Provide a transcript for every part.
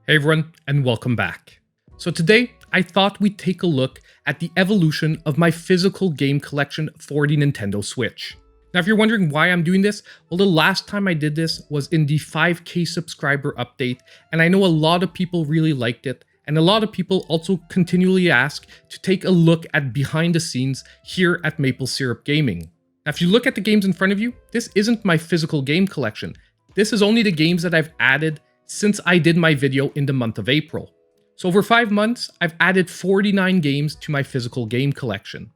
Hey everyone, and welcome back. So today, I thought we'd take a look at the evolution of my physical game collection for the Nintendo Switch. Now if you're wondering why I'm doing this, well the last time I did this was in the 5K subscriber update, and I know a lot of people really liked it, and a lot of people also continually ask to take a look at behind the scenes here at Maple Syrup Gaming. Now if you look at the games in front of you, this isn't my physical game collection. This is only the games that I've added since I did my video in the month of April. So over 5 months, I've added 49 games to my physical game collection.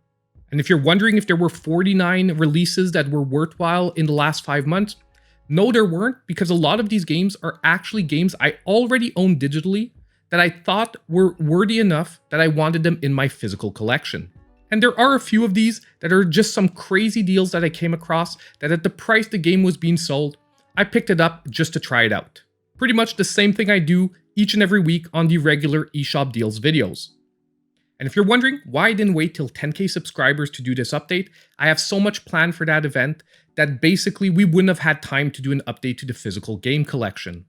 And if you're wondering if there were 49 releases that were worthwhile in the last 5 months, no there weren't, because a lot of these games are actually games I already own digitally that I thought were worthy enough that I wanted them in my physical collection. And there are a few of these that are just some crazy deals that I came across that at the price the game was being sold, I picked it up just to try it out. Pretty much the same thing I do each and every week on the regular eShop Deals videos. And if you're wondering why I didn't wait till 10K subscribers to do this update, I have so much planned for that event that basically we wouldn't have had time to do an update to the physical game collection.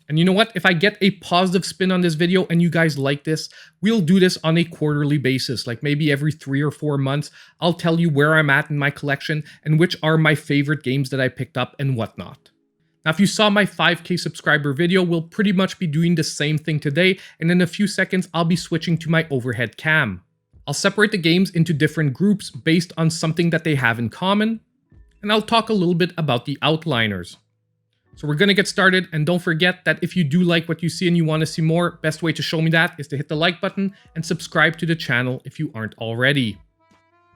And you know what? If I get a positive spin on this video and you guys like this, we'll do this on a quarterly basis, like maybe every 3 or 4 months. I'll tell you where I'm at in my collection and which are my favorite games that I picked up and whatnot. Now, if you saw my 5K subscriber video, we'll pretty much be doing the same thing today, and in a few seconds, I'll be switching to my overhead cam. I'll separate the games into different groups based on something that they have in common, and I'll talk a little bit about the outliners. So we're gonna get started, and don't forget that if you do like what you see and you wanna see more, best way to show me that is to hit the like button and subscribe to the channel if you aren't already.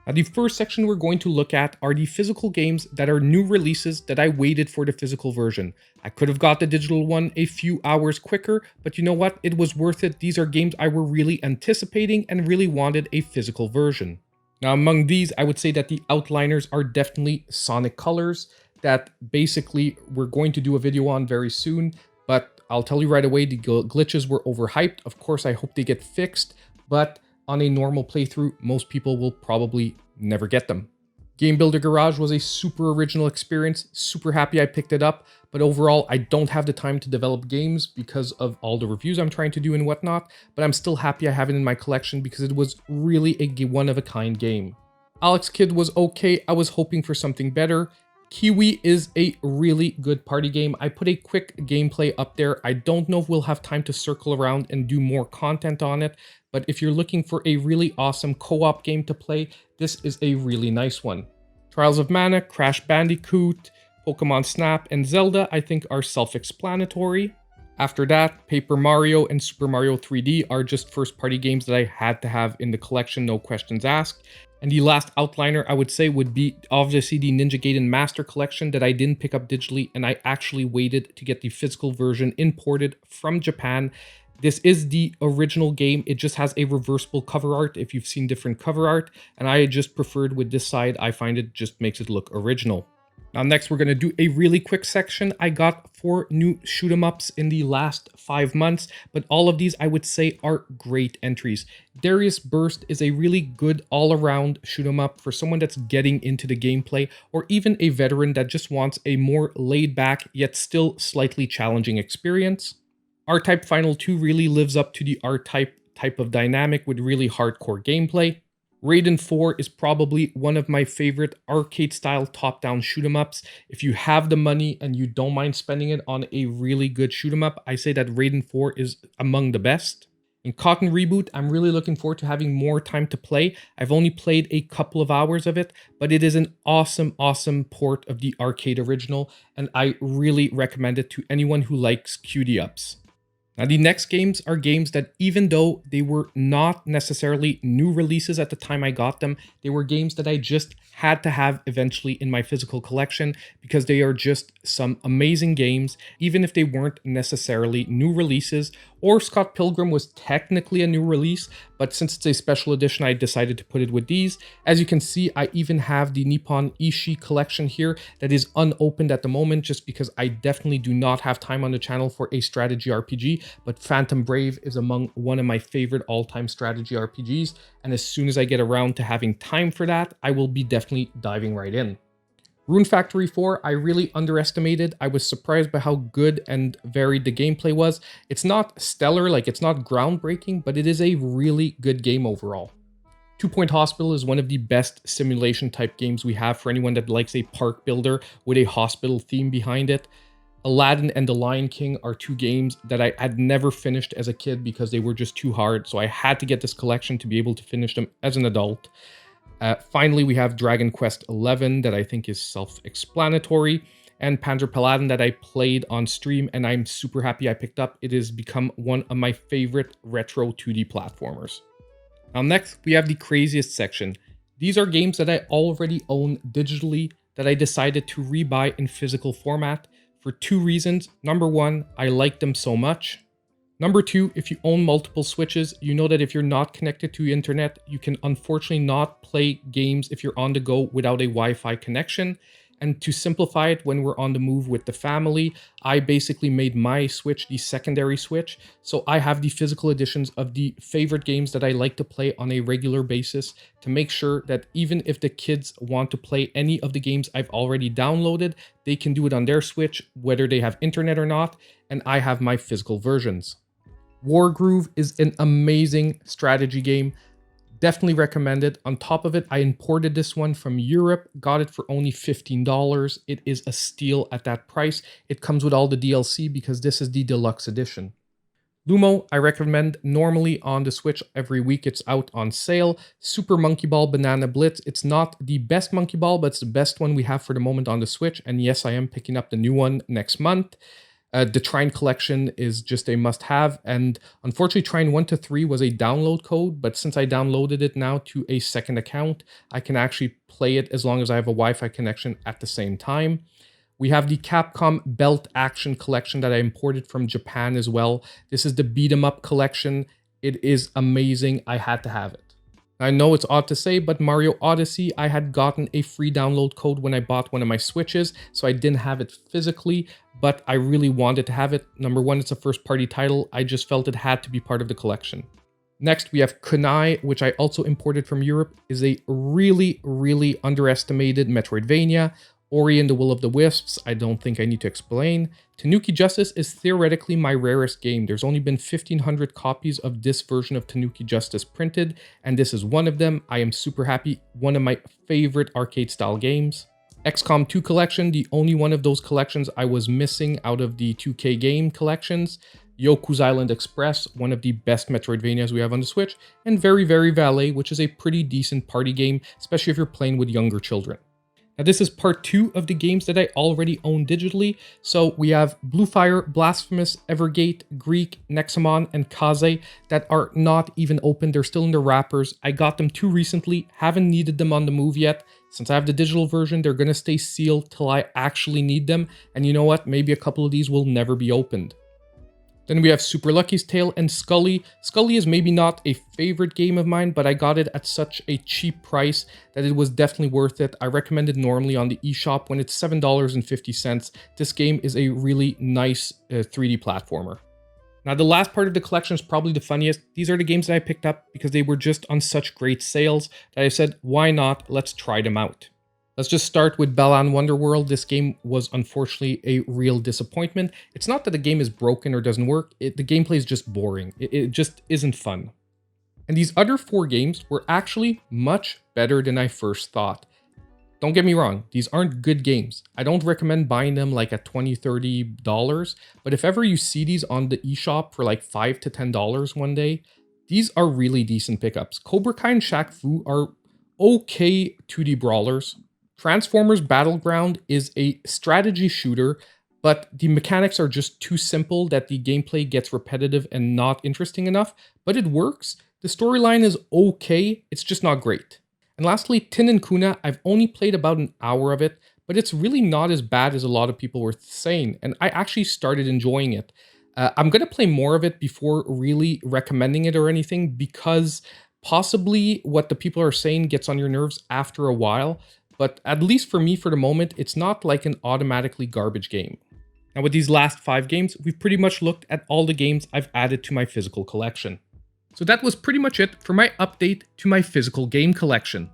Now, the first section we're going to look at are the physical games that are new releases that I waited for the physical version. I could have got the digital one a few hours quicker, but you know what? It was worth it. These are games I were really anticipating and really wanted a physical version. Now, among these, I would say that the outliners are definitely Sonic Colors that basically we're going to do a video on very soon, but I'll tell you right away, the glitches were overhyped. Of course, I hope they get fixed, but on a normal playthrough, most people will probably never get them. Game Builder Garage was a super original experience, super happy I picked it up, but overall I don't have the time to develop games because of all the reviews I'm trying to do and whatnot, but I'm still happy I have it in my collection because it was really a one-of-a-kind game. Alex Kidd was okay, I was hoping for something better. Kiwi is a really good party game. I put a quick gameplay up there. I don't know if we'll have time to circle around and do more content on it, but if you're looking for a really awesome co-op game to play, this is a really nice one. Trials of Mana, Crash Bandicoot, Pokemon Snap, and Zelda I think are self-explanatory. After that, Paper Mario and Super Mario 3D are just first-party games that I had to have in the collection, no questions asked. And the last outliner I would say would be obviously the Ninja Gaiden Master Collection that I didn't pick up digitally, and I actually waited to get the physical version imported from Japan. This is the original game, it just has a reversible cover art if you've seen different cover art, and I just preferred with this side. I find it just makes it look original. Now next we're going to do a really quick section. I got 4 new shoot 'em ups in the last 5 months, but all of these I would say are great entries. Darius Burst is a really good all-around shoot 'em up for someone that's getting into the gameplay, or even a veteran that just wants a more laid-back yet still slightly challenging experience. R-Type Final 2 really lives up to the R-Type type of dynamic with really hardcore gameplay. Raiden 4 is probably one of my favorite arcade-style top-down shoot 'em ups. If you have the money and you don't mind spending it on a really good shoot 'em up, I say that Raiden 4 is among the best. In Cotton Reboot, I'm really looking forward to having more time to play. I've only played a couple of hours of it, but it is an awesome, awesome port of the arcade original, and I really recommend it to anyone who likes cutie-ups. Now, the next games are games that even though they were not necessarily new releases at the time I got them, they were games that I just had to have eventually in my physical collection because they are just some amazing games, even if they weren't necessarily new releases. Or Scott Pilgrim was technically a new release, but since it's a special edition, I decided to put it with these. As you can see, I even have the Nippon Ishi collection here that is unopened at the moment just because I definitely do not have time on the channel for a strategy RPG, but Phantom Brave is among one of my favorite all-time strategy RPGs, and as soon as I get around to having time for that, I will be definitely diving right in. Rune Factory 4, I really underestimated. I was surprised by how good and varied the gameplay was. It's not stellar, like it's not groundbreaking, but it is a really good game overall. 2 Point Hospital is one of the best simulation type games we have for anyone that likes a park builder with a hospital theme behind it. Aladdin and The Lion King are two games that I had never finished as a kid because they were just too hard, so I had to get this collection to be able to finish them as an adult. Finally, we have Dragon Quest XI that I think is self-explanatory, and Panzer Paladin that I played on stream, and I'm super happy I picked up. It has become one of my favorite retro 2D platformers. Now next, we have the craziest section. These are games that I already own digitally that I decided to rebuy in physical format for two reasons. Number one, I like them so much. Number two, if you own multiple Switches, you know that if you're not connected to the internet, you can unfortunately not play games if you're on the go without a Wi-Fi connection. And to simplify it, when we're on the move with the family, I basically made my Switch the secondary Switch. So I have the physical editions of the favorite games that I like to play on a regular basis to make sure that even if the kids want to play any of the games I've already downloaded, they can do it on their Switch, whether they have internet or not, and I have my physical versions. Wargroove is an amazing strategy game. Definitely recommend it. On top of it, I imported this one from Europe, got it for only $15. It is a steal at that price. It comes with all the DLC because this is the deluxe edition. Lumo, I recommend normally on the Switch every week. It's out on sale. Super Monkey Ball Banana Blitz. It's not the best Monkey Ball, but it's the best one we have for the moment on the Switch. And yes, I am picking up the new one next month. The Trine Collection is just a must-have, and unfortunately Trine 1 to 3 was a download code, but since I downloaded it now to a second account, I can actually play it as long as I have a Wi-Fi connection at the same time. We have the Capcom Belt Action Collection that I imported from Japan as well. This is the Beat 'em Up Collection. It is amazing. I had to have it. I know it's odd to say, but Mario Odyssey, I had gotten a free download code when I bought one of my Switches, so I didn't have it physically, but I really wanted to have it. Number one, it's a first-party title. I just felt it had to be part of the collection. Next, we have Kunai, which I also imported from Europe, is a really, really underestimated Metroidvania. Ori and the Will of the Wisps, I don't think I need to explain. Tanuki Justice is theoretically my rarest game. There's only been 1,500 copies of this version of Tanuki Justice printed, and this is one of them. I am super happy. One of my favorite arcade-style games. XCOM 2 collection, the only one of those collections I was missing out of the 2K game collections. Yoku's Island Express, one of the best Metroidvanias we have on the Switch. And Very Very Valet, which is a pretty decent party game, especially if you're playing with younger children. Now this is part 2 of the games that I already own digitally. So we have Blue Fire, Blasphemous, Evergate, Greek, Nexamon, and Kaze that are not even open. They're still in their wrappers. I got them too recently, haven't needed them on the move yet. Since I have the digital version, they're going to stay sealed till I actually need them. And you know what? Maybe a couple of these will never be opened. Then we have Super Lucky's Tale and Scully. Scully is maybe not a favorite game of mine, but I got it at such a cheap price that it was definitely worth it. I recommend it normally on the eShop when it's $7.50. This game is a really nice 3D platformer. Now the last part of the collection is probably the funniest. These are the games that I picked up because they were just on such great sales that I said, why not? Let's try them out. Let's just start with Balan Wonderworld. This game was unfortunately a real disappointment. It's not that the game is broken or doesn't work. The gameplay is just boring. It just isn't fun. And these other 4 games were actually much better than I first thought. Don't get me wrong, these aren't good games. I don't recommend buying them like at $20, $30, but if ever you see these on the eShop for like $5 to $10 one day, these are really decent pickups. Cobra Kai and Shaq Fu are okay 2D brawlers. Transformers Battleground is a strategy shooter, but the mechanics are just too simple that the gameplay gets repetitive and not interesting enough, but it works. The storyline is okay, it's just not great. And lastly, Tin and Kuna, I've only played about an hour of it, but it's really not as bad as a lot of people were saying, and I actually started enjoying it. I'm going to play more of it before really recommending it or anything, because possibly what the people are saying gets on your nerves after a while. But at least for me, for the moment, it's not like an automatically garbage game. Now with these last 5 games, we've pretty much looked at all the games I've added to my physical collection. So that was pretty much it for my update to my physical game collection.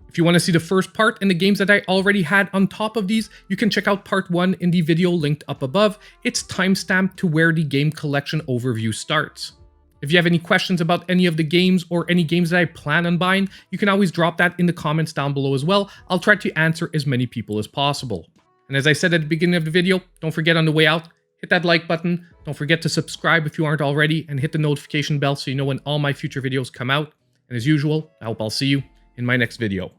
If you want to see the first part and the games that I already had on top of these, you can check out part 1 in the video linked up above. It's timestamped to where the game collection overview starts. If you have any questions about any of the games or any games that I plan on buying, you can always drop that in the comments down below as well. I'll try to answer as many people as possible. And as I said at the beginning of the video, don't forget on the way out, hit that like button, don't forget to subscribe if you aren't already, and hit the notification bell so you know when all my future videos come out. And as usual, I hope I'll see you in my next video.